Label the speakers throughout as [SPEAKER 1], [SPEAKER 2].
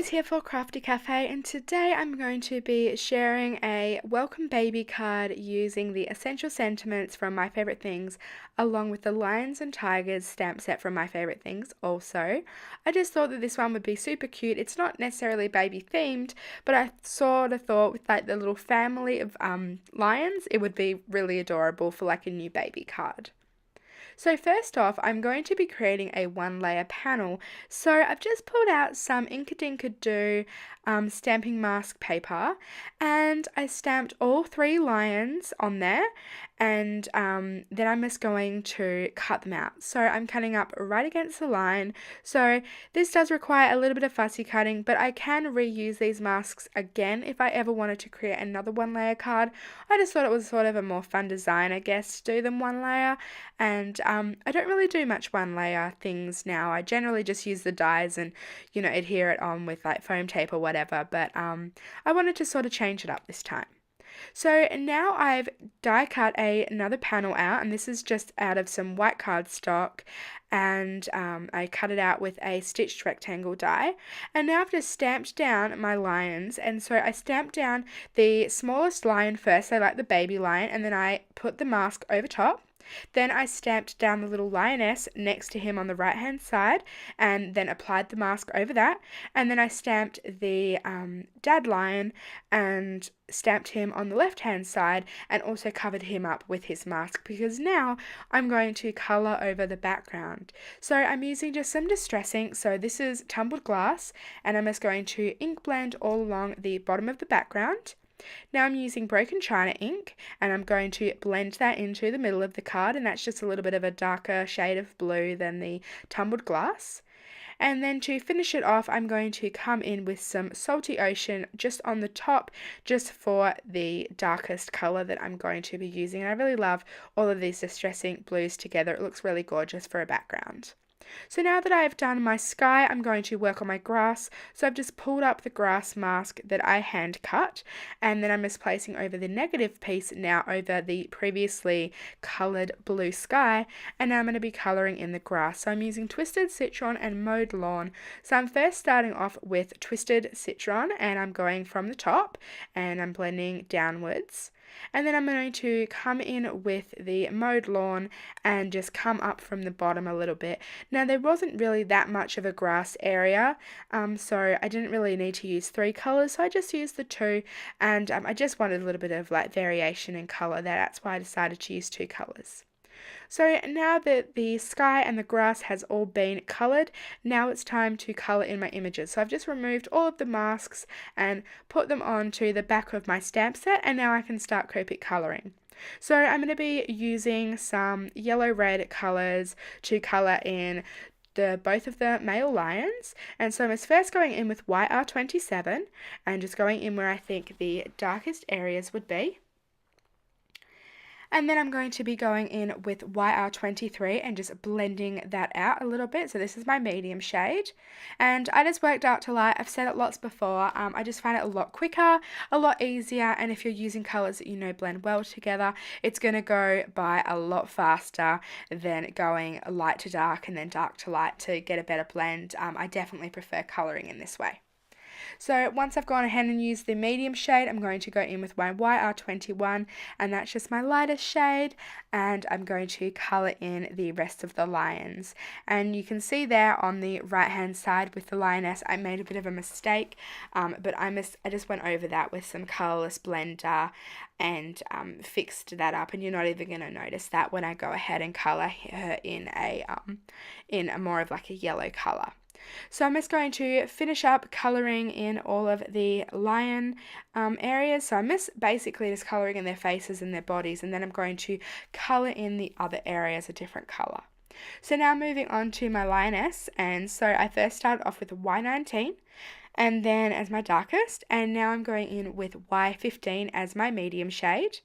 [SPEAKER 1] Eloise here for Craftie Cafe, and today I'm going to be sharing a welcome baby card using the essential sentiments from My Favorite Things along with the lions and tigers stamp set from My Favorite Things also. I just thought that this one would be super cute. It's not necessarily baby themed, but I sort of thought with like the little family of lions, it would be really adorable for like a new baby card. So first off, I'm going to be creating a one layer panel. So I've just pulled out some Inkadinka stamping mask paper, and I stamped all three lions on there, and then I'm just going to cut them out. So I'm cutting up right against the line. So this does require a little bit of fussy cutting, but I can reuse these masks again if I ever wanted to create another one layer card. I just thought it was sort of a more fun design, I guess, to do them one layer. And I don't really do much one layer things now. I generally just use the dies and, adhere it on with like foam tape or whatever. But I wanted to sort of change it up this time. So now I've die cut another panel out, and this is just out of some white cardstock, and I cut it out with a stitched rectangle die. And now I've just stamped down my lions, and so I stamped down the smallest lion first, so like the baby lion, and then I put the mask over top. Then I stamped down the little lioness next to him on the right hand side and then applied the mask over that. And then I stamped the dad lion and stamped him on the left hand side and also covered him up with his mask, because now I'm going to colour over the background. So I'm using just some distress ink. So this is tumbled glass, and I'm just going to ink blend all along the bottom of the background. Now I'm using broken china ink, and I'm going to blend that into the middle of the card, and that's just a little bit of a darker shade of blue than the tumbled glass. And then to finish it off, I'm going to come in with some Salty Ocean just on the top, just for the darkest colour that I'm going to be using. And I really love all of these distress ink blues together. It looks really gorgeous for a background. So now that I've done my sky, I'm going to work on my grass. So I've just pulled up the grass mask that I hand cut, and then I'm just placing over the negative piece now over the previously coloured blue sky, and now I'm going to be colouring in the grass. So I'm using Twisted Citron and Mowed Lawn. So I'm first starting off with Twisted Citron, and I'm going from the top and I'm blending downwards. And then I'm going to come in with the Mowed Lawn and just come up from the bottom a little bit. Now there wasn't really that much of a grass area, so I didn't really need to use three colours, so I just used the two, and I just wanted a little bit of like variation in colour there. That's why I decided to use two colours. So now that the sky and the grass has all been coloured, now it's time to colour in my images. So I've just removed all of the masks and put them onto the back of my stamp set, and now I can start Copic colouring. So I'm going to be using some yellow-red colours to colour in both of the male lions. And so I'm first going in with YR27 and just going in where I think the darkest areas would be. And then I'm going to be going in with YR23 and just blending that out a little bit. So this is my medium shade. And I just worked out to light. I've said it lots before. I just find it a lot quicker, a lot easier. And if you're using colours that you know blend well together, it's going to go by a lot faster than going light to dark and then dark to light to get a better blend. I definitely prefer colouring in this way. So once I've gone ahead and used the medium shade, I'm going to go in with my YR21, and that's just my lightest shade, and I'm going to colour in the rest of the lions. And you can see there on the right hand side with the lioness, I made a bit of a mistake, but I just went over that with some colourless blender and fixed that up, and you're not even going to notice that when I go ahead and colour her in a more of like a yellow colour. So I'm just going to finish up colouring in all of the lion areas. So I'm basically just colouring in their faces and their bodies, and then I'm going to colour in the other areas a different colour. So now moving on to my lioness, and so I first started off with Y19 and then as my darkest, and now I'm going in with Y15 as my medium shade,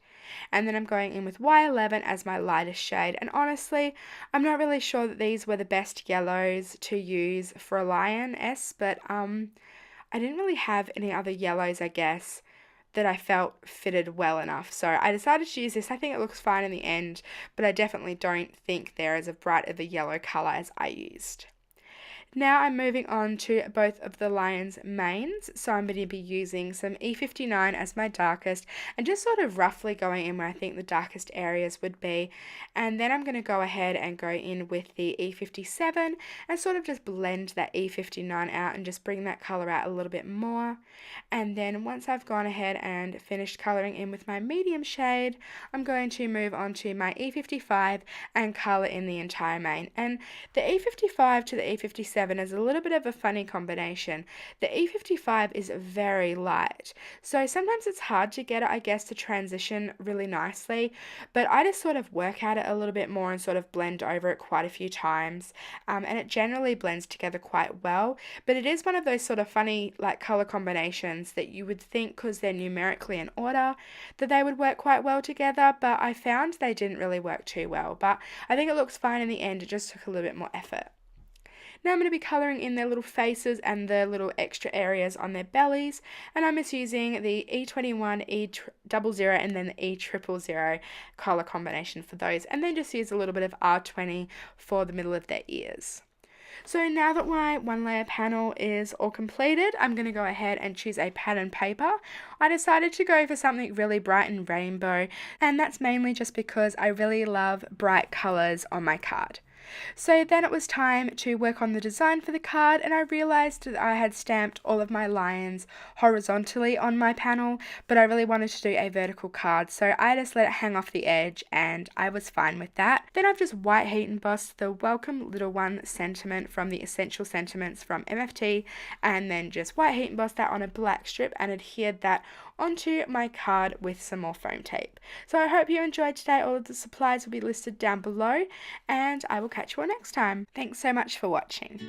[SPEAKER 1] and then I'm going in with Y11 as my lightest shade. And honestly, I'm not really sure that these were the best yellows to use for a lioness, but I didn't really have any other yellows, I guess, that I felt fitted well enough. So I decided to use this. I think it looks fine in the end, but I definitely don't think they're as bright of a yellow colour as I used. Now I'm moving on to both of the lion's manes, so I'm going to be using some E59 as my darkest and just sort of roughly going in where I think the darkest areas would be, and then I'm going to go ahead and go in with the E57 and sort of just blend that E59 out and just bring that colour out a little bit more. And then once I've gone ahead and finished colouring in with my medium shade, I'm going to move on to my E55 and colour in the entire mane. And the E55 to the E57 is a little bit of a funny combination. The E55 is very light, so sometimes it's hard to get it, I guess, to transition really nicely, but I just sort of work at it a little bit more and sort of blend over it quite a few times, and it generally blends together quite well, but it is one of those sort of funny like colour combinations that you would think, because they're numerically in order, that they would work quite well together, but I found they didn't really work too well, but I think it looks fine in the end. It just took a little bit more effort. Now I'm going to be colouring in their little faces and the little extra areas on their bellies, and I'm just using the E21, E00 and then the E000 colour combination for those, and then just use a little bit of R20 for the middle of their ears. So now that my one layer panel is all completed, I'm going to go ahead and choose a pattern paper. I decided to go for something really bright and rainbow, and that's mainly just because I really love bright colours on my card. So then it was time to work on the design for the card, and I realised that I had stamped all of my lions horizontally on my panel, but I really wanted to do a vertical card, so I just let it hang off the edge and I was fine with that. Then I've just white heat embossed the Welcome Little One sentiment from the Essential Sentiments from MFT, and then just white heat embossed that on a black strip and adhered that onto my card with some more foam tape. So I hope you enjoyed today. All of the supplies will be listed down below, and I will catch you all next time. Thanks so much for watching.